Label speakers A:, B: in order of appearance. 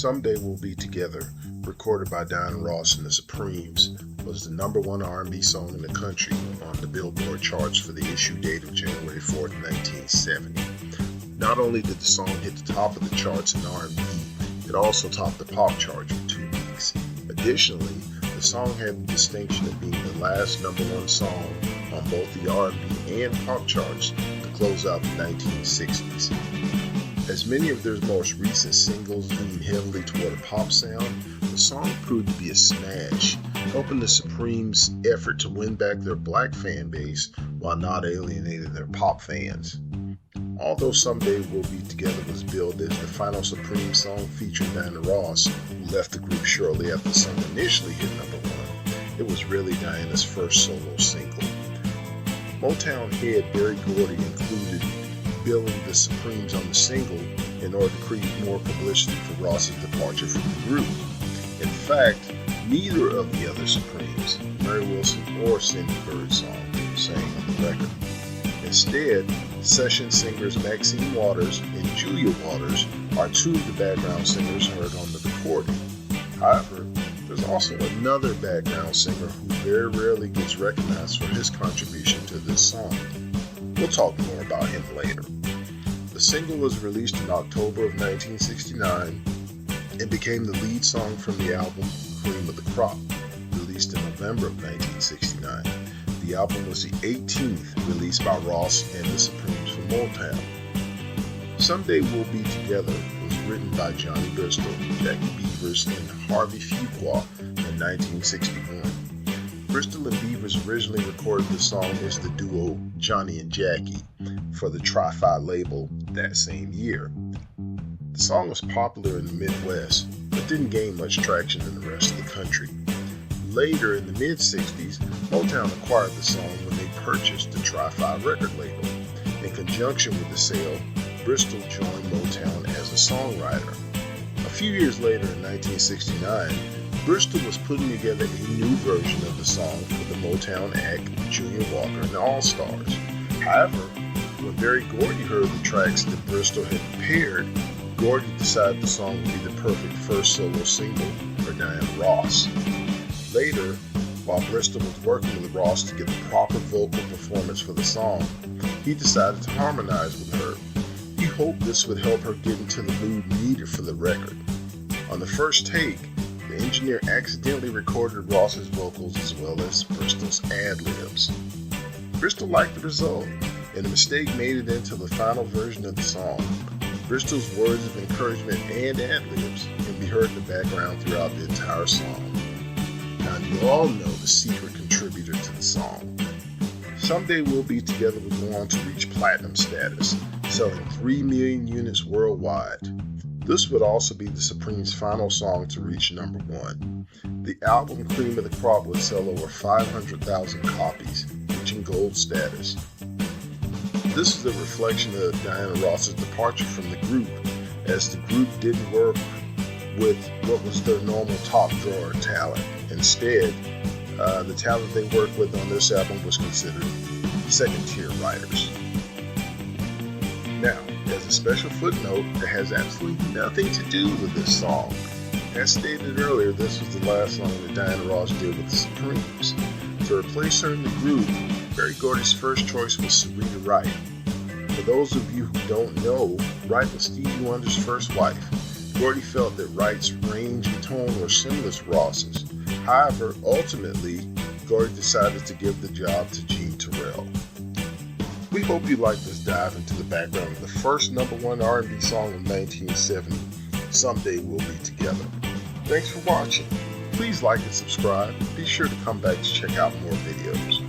A: Someday We'll Be Together, recorded by Diana Ross and the Supremes, was the #1 R&B song in the country on the Billboard charts for the issue date of January 4th, 1970. Not only did the song hit the top of the charts in R&B, it also topped the pop charts for 2 weeks. Additionally, the song had the distinction of being the last #1 song on both the R&B and pop charts to close out the 1960s. As many of their most recent singles lean heavily toward a pop sound, the song proved to be a smash, helping the Supremes' effort to win back their black fan base while not alienating their pop fans. Although Someday We'll Be Together was billed as the final Supreme song featuring Diana Ross, who left the group shortly after the song initially hit #1, it was really Diana's first solo single. Motown head Berry Gordy included billing the Supremes on the single in order to create more publicity for Ross's departure from the group. In fact, neither of the other Supremes, Mary Wilson or Cindy Birdsong, sang on the record. Instead, session singers Maxine Waters and Julia Waters are two of the background singers heard on the recording. However, there's also another background singer who very rarely gets recognized for his contribution to this song. We'll talk more about him later. The single was released in October of 1969 and became the lead song from the album Cream of the Crop, released in November of 1969. The album was the 18th released by Ross and the Supremes for Motown. Someday We'll Be Together was written by Johnny Bristol, Jackie Beavers, and Harvey Fuqua in 1961. Bristol and Beavers originally recorded the song as the duo Johnny and Jackie for the Tri-Fi label that same year. The song was popular in the Midwest, but didn't gain much traction in the rest of the country. Later in the mid-60s, Motown acquired the song when they purchased the Tri-Fi record label. In conjunction with the sale, Bristol joined Motown as a songwriter. A few years later, in 1969, Bristol was putting together a new version of the song for the Motown act Junior Walker and the All-Stars. However, when Berry Gordy heard the tracks that Bristol had prepared, Gordy decided the song would be the perfect first solo single for Diana Ross. Later, while Bristol was working with Ross to get the proper vocal performance for the song, he decided to harmonize with her. He hoped this would help her get into the mood needed for the record. On the first take, the engineer accidentally recorded Ross's vocals as well as Bristol's ad-libs. Bristol liked the result, and the mistake made it into the final version of the song. Bristol's words of encouragement and ad-libs can be heard in the background throughout the entire song. Now you all know the secret contributor to the song. Someday We'll Be Together would go on to reach platinum status, selling 3 million units worldwide. This would also be the Supremes' final song to reach #1. The album Cream of the Crop would sell over 500,000 copies, reaching gold status. This is a reflection of Diana Ross's departure from the group, as the group didn't work with what was their normal top drawer talent. Instead, the talent they worked with on this album was considered second-tier writers. Now, as a special footnote that has absolutely nothing to do with this song, as stated earlier, this was the last song that Diana Ross did with the Supremes. To replace her in the group, Berry Gordy's first choice was Serena Wright. For those of you who don't know, Wright was Stevie Wonder's first wife. Gordy felt that Wright's range and tone were similar to Ross's. However, ultimately, Gordy decided to give the job to Jean Terrell. We hope you like this dive into the background of the first #1 R&B song of 1970, Someday We'll Be Together. Thanks for watching. Please like and subscribe. Be sure to come back to check out more videos.